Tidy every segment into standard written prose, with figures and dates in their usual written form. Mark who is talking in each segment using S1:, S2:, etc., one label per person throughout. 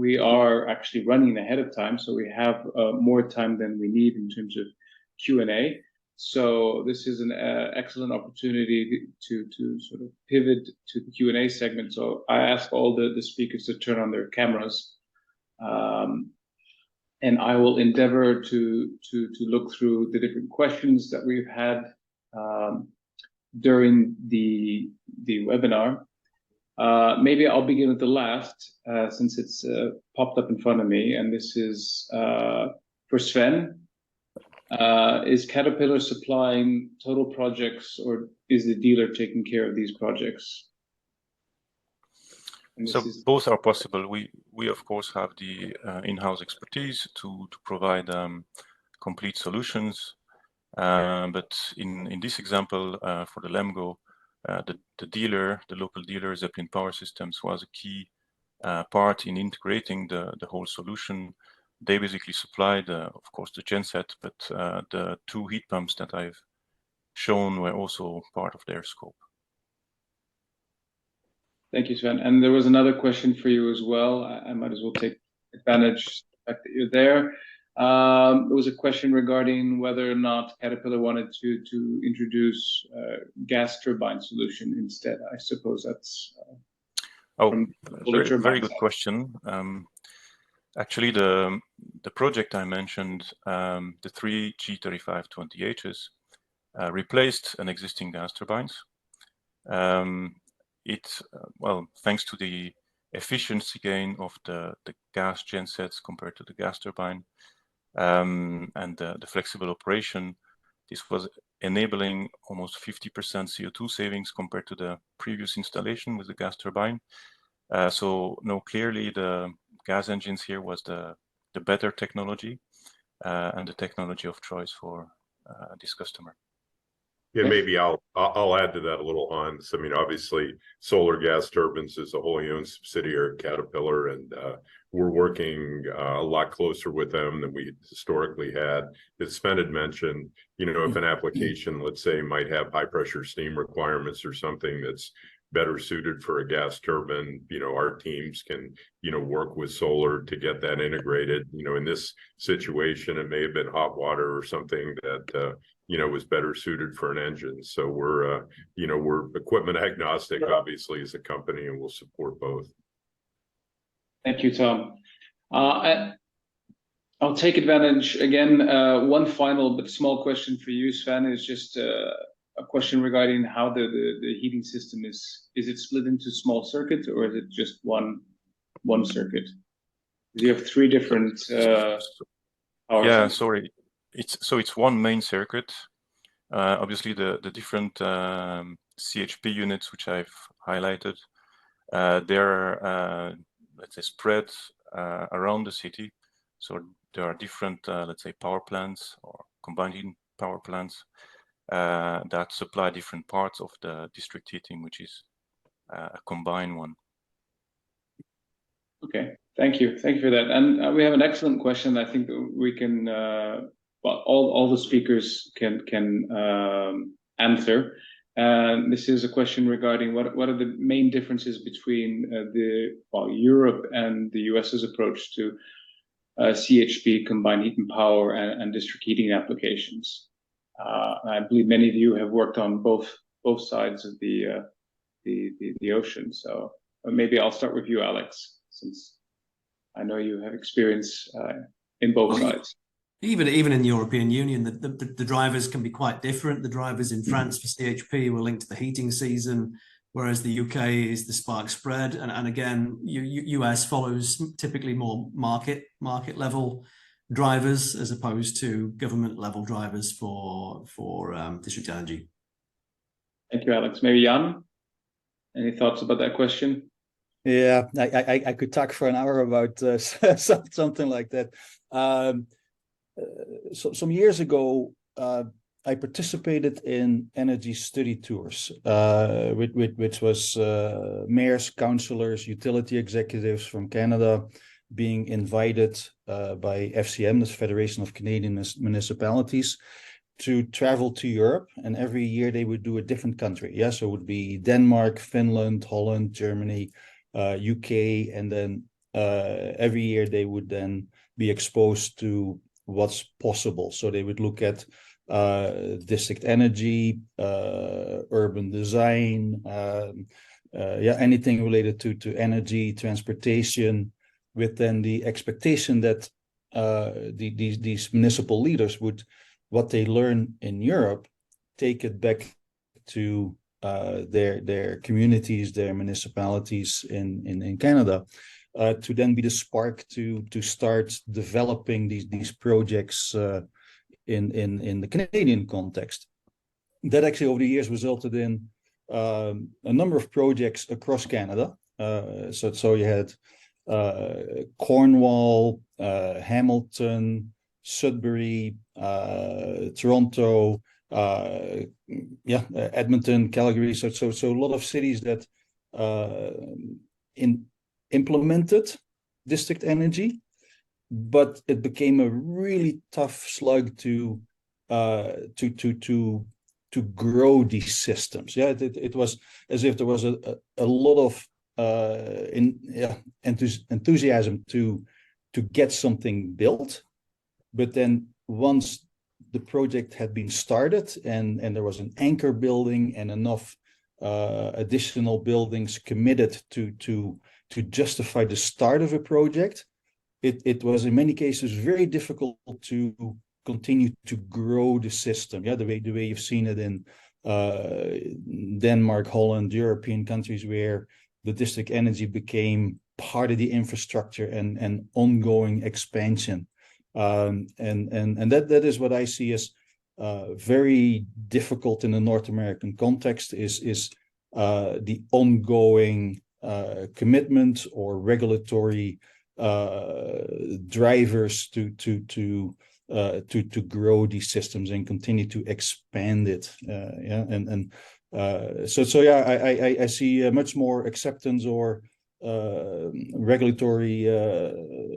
S1: we are actually running ahead of time, so we have more time than we need in terms of Q&A. So this is an excellent opportunity to sort of pivot to the Q&A segment. So I ask all the speakers to turn on their cameras, and I will endeavor to look through the different questions that we've had during the webinar. Maybe I'll begin with the last, since it's popped up in front of me, and this is for Sven. Is Caterpillar supplying total projects, or is the dealer taking care of these projects?
S2: So both are possible. We of course have the in-house expertise to provide complete solutions. But in this example, for the Lemgo, the local dealer, Zeppelin Power Systems, was a key part in integrating the whole solution. They basically supplied, of course, the genset, but the two heat pumps that I've shown were also part of their scope.
S1: Thank you, Sven. And there was another question for you as well. I might as well take advantage of the fact that you're there. There was a question regarding whether or not Caterpillar wanted to introduce gas turbine solution instead. I suppose that's
S2: very good question. Actually, the project I mentioned, the 3 G3520Hs, replaced an existing gas turbines. Well, thanks to the efficiency gain of the gas gensets compared to the gas turbine, and the flexible operation, this was enabling almost 50% CO2 savings compared to the previous installation with the gas turbine. So no, clearly the gas engines here was the better technology, and the technology of choice for this customer.
S3: Yeah, maybe I'll add to that a little, Hans. I mean, obviously, Solar Gas Turbines is a wholly owned subsidiary of Caterpillar, and we're working a lot closer with them than we historically had. As Sven had mentioned, you know, if an application, let's say, might have high pressure steam requirements or something that's better suited for a gas turbine, you know, our teams can, you know, work with Solar to get that integrated. You know, in this situation, it may have been hot water or something that, you know, was better suited for an engine. So we're, you know, we're equipment agnostic, obviously, as a company, and we'll support both.
S1: Thank you, Tom. I'll take advantage again. One final but small question for you, Sven, is just a question regarding how the heating system is it split into small circuits, or is it just one circuit? Do you have 3 different power centers?
S2: Sorry. It's one main circuit. Obviously, the different CHP units which I've highlighted, they're let's say spread around the city. So there are different let's say power plants or combined heating power plants that supply different parts of the district heating, which is a combined one.
S1: Okay, thank you for that. And we have an excellent question. I think we can well, all the speakers can answer. And this is a question regarding what are the main differences between Europe and the US's approach to CHP, combined heat and power, and district heating applications. I believe many of you have worked on both sides of the ocean. So maybe I'll start with you, Alex, since I know you have experience in both sides.
S4: Even in the European Union, the drivers can be quite different. The drivers in France for CHP were linked to the heating season, whereas the UK is the spark spread. And again, US follows typically more market level drivers as opposed to government level drivers for district energy.
S1: Thank you, Alex. Maybe Jan, any thoughts about that question?
S5: Yeah, I could talk for an hour about something like that. So some years ago, I participated in energy study tours, which was mayors, councillors, utility executives from Canada being invited by FCM, the Federation of Canadian Municipalities, to travel to Europe. And every year they would do a different country. So it would be Denmark, Finland, Holland, Germany, UK, and then every year they would then be exposed to what's possible. So they would look at district energy, urban design, anything related to energy, transportation, with then the expectation that these municipal leaders would, what they learn in Europe, take it back to their communities, their municipalities in Canada, to then be the spark to start developing these projects in the Canadian context. That actually over the years resulted in a number of projects across Canada. So you had Cornwall, Hamilton, Sudbury, Toronto, Edmonton, Calgary. So a lot of cities that implemented district energy, but it became a really tough slug to grow these systems. It was as if there was a lot of enthusiasm to get something built, but then once the project had been started and there was an anchor building and enough additional buildings committed to justify the start of a project, it was in many cases very difficult to continue to grow the system. The way you've seen it in Denmark, Holland, European countries, where the district energy became part of the infrastructure and ongoing expansion. And that is what I see as very difficult in the North American context is the ongoing commitment or regulatory drivers to grow these systems and continue to expand it. I see much more acceptance or regulatory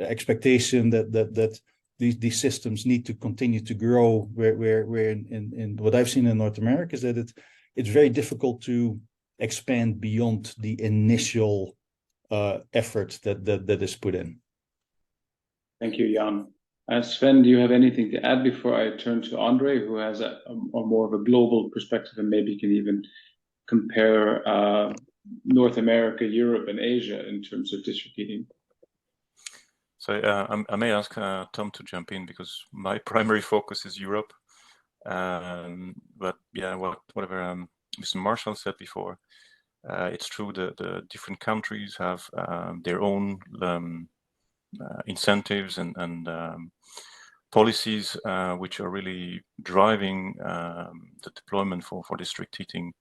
S5: expectation that these systems need to continue to grow. Where in what I've seen in North America is that it's very difficult to expand beyond the initial effort that is put in.
S1: Thank you, Jan. Sven, do you have anything to add before I turn to Andre, who has a more of a global perspective and maybe can even compare North America, Europe, and Asia in terms of district heating?
S2: So I may ask Tom to jump in because my primary focus is Europe. But yeah, whatever Mr. Marshall said before, it's true that the different countries have their own incentives and policies which are really driving the deployment for district heating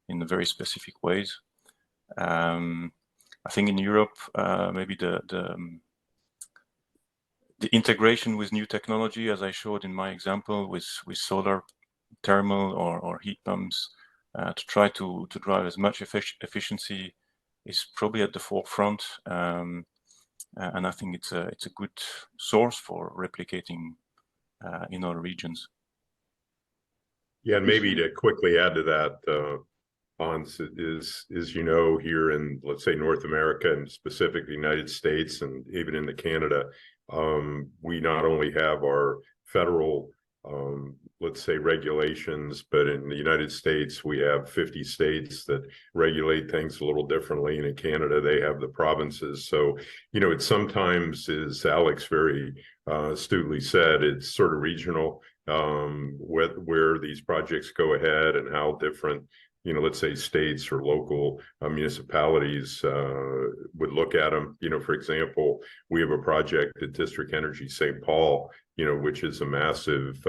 S2: in very specific ways. I think in Europe, maybe the integration with new technology, as I showed in my example, with solar, thermal, or heat pumps, to try to drive as much efficiency is probably at the forefront. And I think it's a good source for replicating in other regions.
S3: Yeah, and maybe to quickly add to that, Hans, is here in, let's say, North America and specifically the United States and even in Canada, we not only have our federal let's say regulations, but in the United States we have 50 states that regulate things a little differently, and in Canada they have the provinces. So it sometimes is, Alex very astutely said, it's sort of regional, where these projects go ahead and how different let's say states or local municipalities would look at them. For example, we have a project at District Energy St. Paul, which is a massive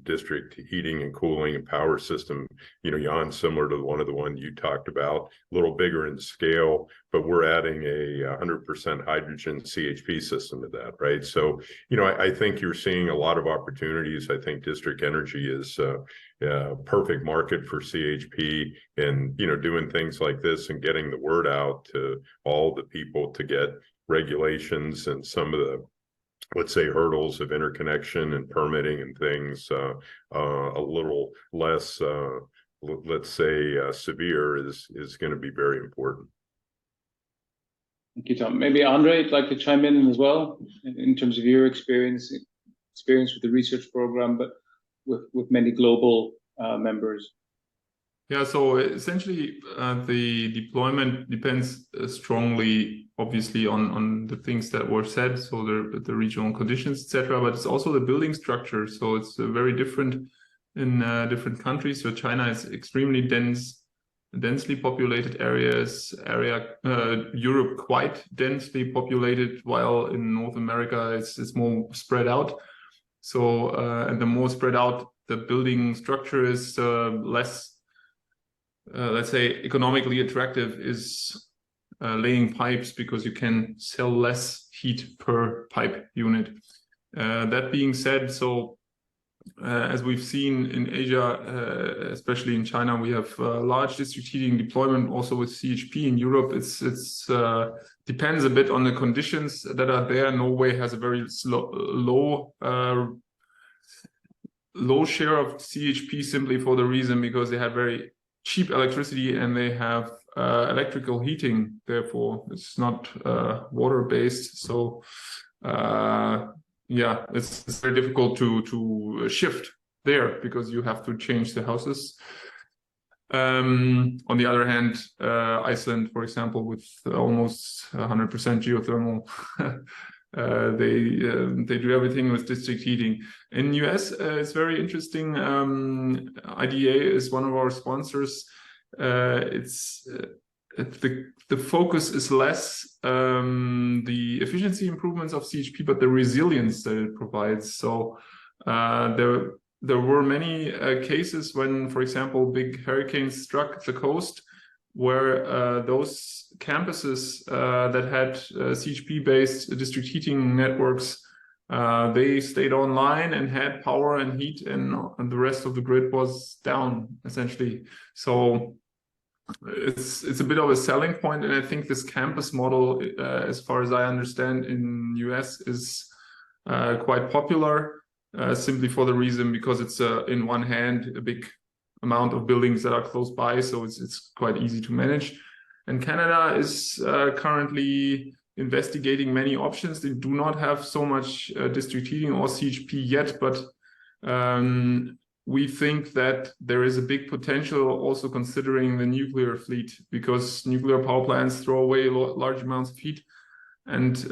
S3: district heating and cooling and power system, Jan, similar to the one you talked about, a little bigger in scale, but we're adding a 100% hydrogen CHP system to that, right? So, I think you're seeing a lot of opportunities. I think district energy is a perfect market for CHP, and, doing things like this and getting the word out to all the people to get regulations and some of the, let's say, hurdles of interconnection and permitting and things a little less, let's say, severe is going to be very important.
S1: Thank you, Tom. Maybe Andre, you'd like to chime in as well in terms of your experience with the research program, but with many global members.
S6: Yeah, so essentially the deployment depends strongly, obviously, on the things that were said, so the regional conditions, etc. But it's also the building structure. So it's very different in different countries. So China is extremely densely populated areas. Europe quite densely populated, while in North America it's more spread out. So and the more spread out the building structure is, less let's say economically attractive is laying pipes, because you can sell less heat per pipe unit. That being said, so as we've seen in Asia, especially in China, we have large district heating deployment also with CHP. In Europe, it's depends a bit on the conditions that are there. Norway has a very low share of CHP, simply for the reason because they have very cheap electricity and they have electrical heating. Therefore, it's not water based. So yeah, it's very difficult to shift there because you have to change the houses. On the other hand, Iceland, for example, with almost 100% geothermal, they do everything with district heating. In US, it's very interesting. IDA is one of our sponsors. The focus is less the efficiency improvements of CHP, but the resilience that it provides. So there were many cases when, for example, big hurricanes struck the coast, where those campuses that had CHP-based district heating networks, they stayed online and had power and heat, and the rest of the grid was down, essentially. So it's a bit of a selling point, and I think this campus model, as far as I understand, in US is quite popular, simply for the reason because it's in one hand a big amount of buildings that are close by, so it's quite easy to manage. And Canada is currently investigating many options. They do not have so much district heating or CHP yet, but we think that there is a big potential also considering the nuclear fleet, because nuclear power plants throw away large amounts of heat, and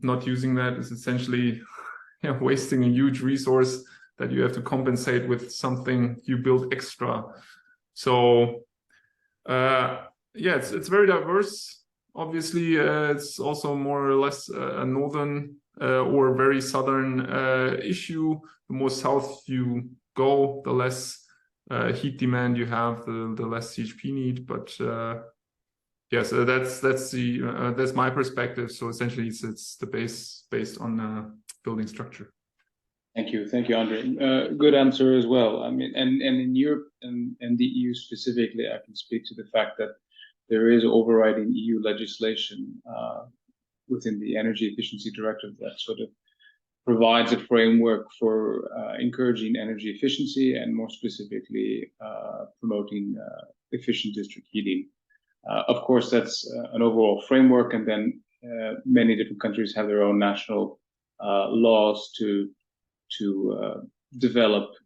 S6: not using that is essentially wasting a huge resource that you have to compensate with something you build extra. So yeah, it's very diverse. Obviously, it's also more or less a northern or very southern issue. The more south you go, the less heat demand you have, the less CHP need. But yeah, so that's my perspective. So essentially, it's the based on building structure.
S1: Thank you, Andre. Good answer as well. I mean, and in Europe and the EU specifically, I can speak to the fact that there is overriding EU legislation within the Energy Efficiency Directive that sort of provides a framework for encouraging energy efficiency and more specifically promoting efficient district heating. Of course, that's an overall framework, and then many different countries have their own national laws to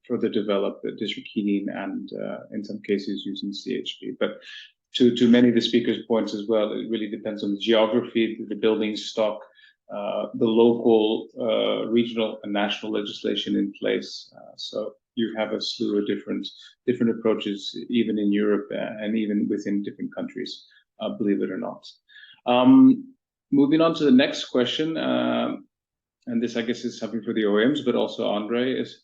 S1: further develop district heating, and in some cases using CHP. But to many of the speakers' points as well, it really depends on the geography, the building stock, the local, regional, and national legislation in place. So you have a slew of different approaches, even in Europe and even within different countries, believe it or not. Moving on to the next question, and this, I guess, is something for the OEMs, but also Andre, is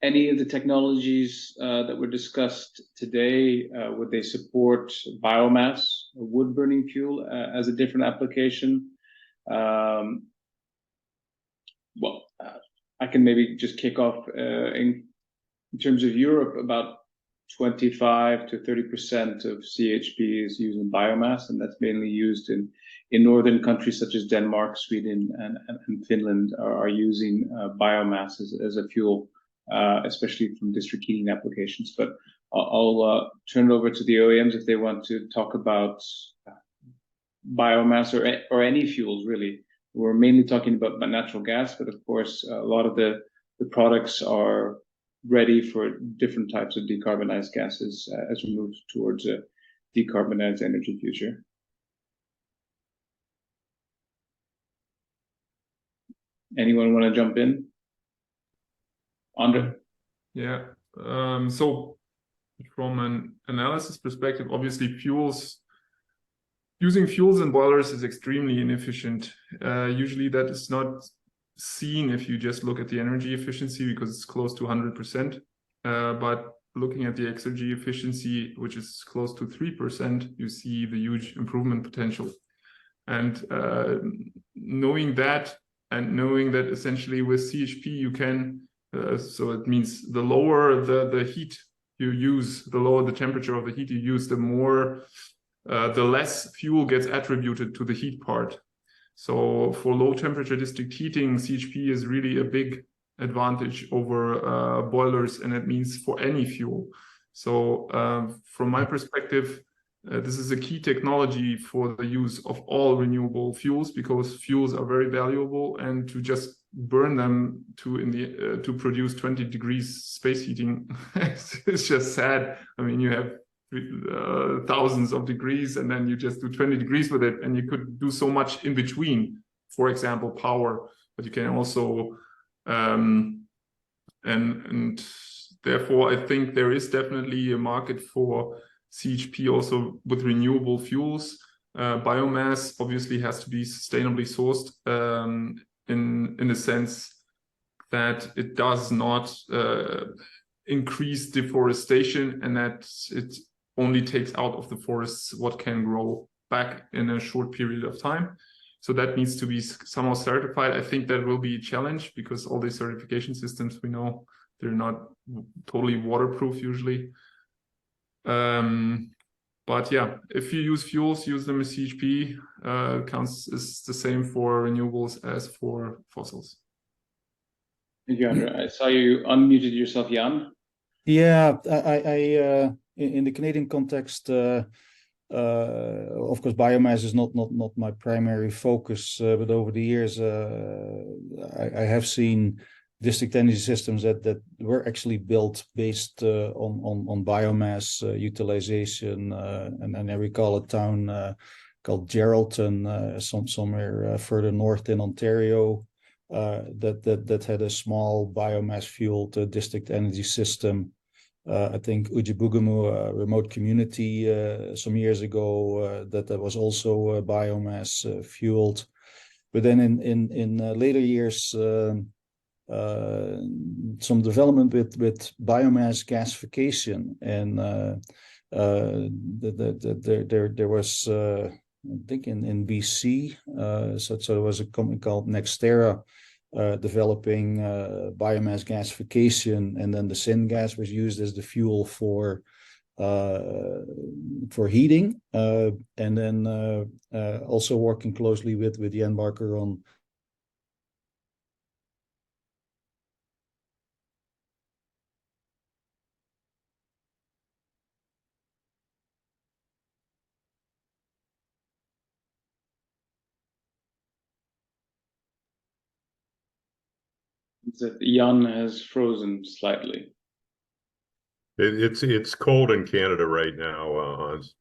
S1: any of the technologies that were discussed today, would they support biomass, wood-burning fuel as a different application? Well, I can maybe just kick off in terms of Europe. About 25 to 30% of CHP is using biomass, and that's mainly used in northern countries such as Denmark, Sweden, and Finland are using biomass as a fuel, especially from district heating applications. But I'll turn it over to the OEMs if they want to talk about biomass or any fuels really. We're mainly talking about natural gas, but of course, a lot of the products are ready for different types of decarbonized gases as we move towards a decarbonized energy future. Anyone want to jump in? Andre?
S6: Yeah. So from an analysis perspective, obviously using fuels in boilers is extremely inefficient. Usually that is not seen if you just look at the energy efficiency because it's close to 100%. But looking at the exergy efficiency, which is close to 3%, you see the huge improvement potential. And knowing that, and knowing that essentially with CHP you can, so it means the lower the heat you use, the lower the temperature of the heat you use, the more, the less fuel gets attributed to the heat part. So for low temperature district heating, CHP is really a big advantage over boilers, and it means for any fuel. So from my perspective, this is a key technology for the use of all renewable fuels, because fuels are very valuable, and to just burn them to produce 20 degrees space heating it's just sad. I mean, you have thousands of degrees, and then you just do 20 degrees with it, and you could do so much in between. For example, power, but you can also and therefore I think there is definitely a market for CHP also with renewable fuels. Biomass obviously has to be sustainably sourced in the sense that it does not increase deforestation, and that it only takes out of the forests what can grow back in a short period of time. So that needs to be somehow certified. I think that will be a challenge because all these certification systems, we know they're not totally waterproof usually. But yeah, if you use fuels, use them as CHP. Counts is the same for renewables as for fossils.
S1: Thank you, Andre. I saw you unmuted yourself, Jan.
S5: Yeah, I in the Canadian context, of course, biomass is not my primary focus, but over the years, I have seen district energy systems that were actually built based on biomass utilization, and I recall a town called Geraldton, somewhere further north in Ontario, that had a small biomass fueled district energy system. I think Ujibugamu, a remote community, some years ago, that was also biomass fueled. But then in later years, some development with biomass gasification, and there was I think in BC, so there was a company called Nextera developing biomass gasification, and then the syngas was used as the fuel for heating, and then also working closely with Jan Barker on
S1: That Jan has frozen slightly.
S3: It's cold in Canada right now, Hans.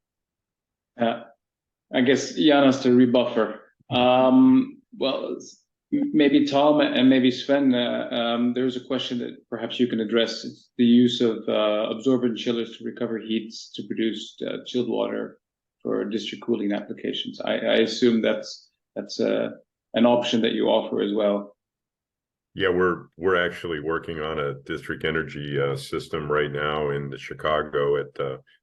S1: I guess Jan has to rebuffer. Well, maybe Tom and maybe Sven, there's a question that perhaps you can address. It's the use of absorbent chillers to recover heats to produce chilled water for district cooling applications. I assume that's an option that you offer as well.
S3: Yeah, we're actually working on a district energy system right now in Chicago at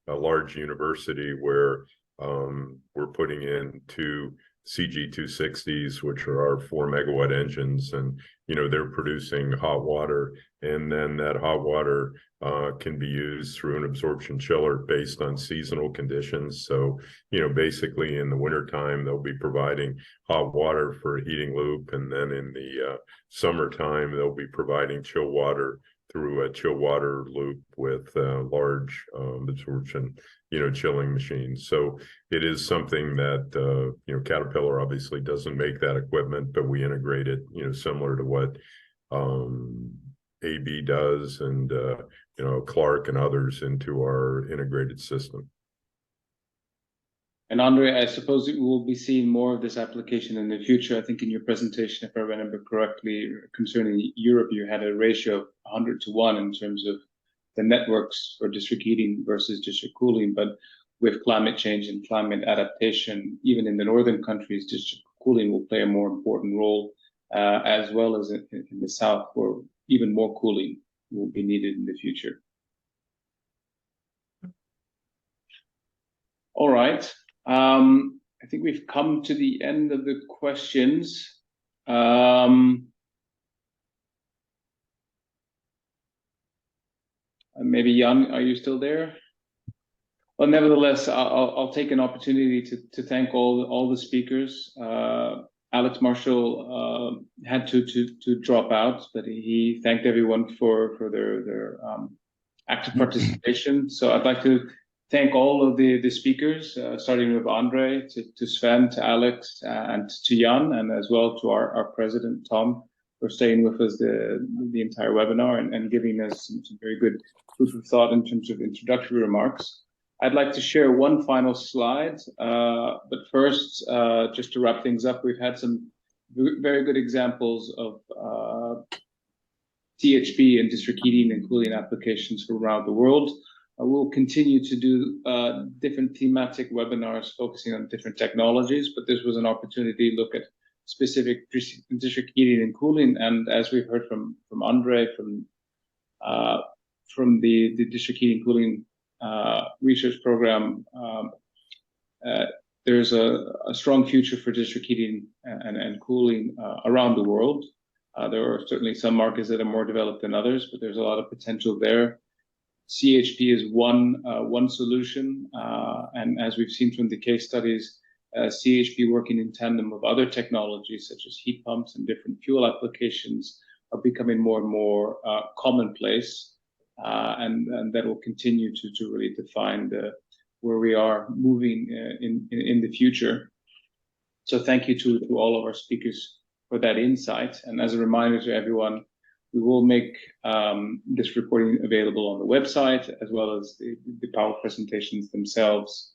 S3: a large university where we're putting in two CG260s, which are our 4-megawatt engines, and they're producing hot water, and then that hot water can be used through an absorption chiller based on seasonal conditions. So basically in the wintertime they'll be providing hot water for a heating loop, and then in the summertime they'll be providing chill water through a chill water loop with large absorption chilling machines. So it is something that, Caterpillar obviously doesn't make that equipment, but we integrate it, similar to what AB does and, Clark and others into our integrated system.
S1: And Andre, I suppose we will be seeing more of this application in the future. I think in your presentation, if I remember correctly, concerning Europe, you had a ratio of 100-to-1 in terms of the networks for district heating versus district cooling. But with climate change and climate adaptation, even in the northern countries, district cooling will play a more important role, as well as in the south, where even more cooling will be needed in the future. All right. I think we've come to the end of the questions. Maybe Jan, are you still there? Well, nevertheless, I'll take an opportunity to thank all the speakers. Alex Marshall had to drop out, but he thanked everyone for their active participation. So I'd like to thank all of the speakers, starting with Andre, to Sven, to Alex, and to Jan, and as well to our president, Tom, for staying with us the entire webinar and giving us some very good food for thought in terms of introductory remarks. I'd like to share one final slide, but first, just to wrap things up, we've had some very good examples of CHP and district heating and cooling applications from around the world. We'll continue to do different thematic webinars focusing on different technologies, but this was an opportunity to look at specific district heating and cooling. And as we've heard from Andre, from the district heating cooling research program, there's a strong future for district heating and cooling around the world. There are certainly some markets that are more developed than others, but there's a lot of potential there. CHP is one solution, and as we've seen from the case studies, CHP working in tandem with other technologies such as heat pumps and different fuel applications are becoming more and more commonplace, and that will continue to really define where we are moving in the future. So thank you to all of our speakers for that insight. And as a reminder to everyone, we will make this recording available on the website, as well as the power presentations themselves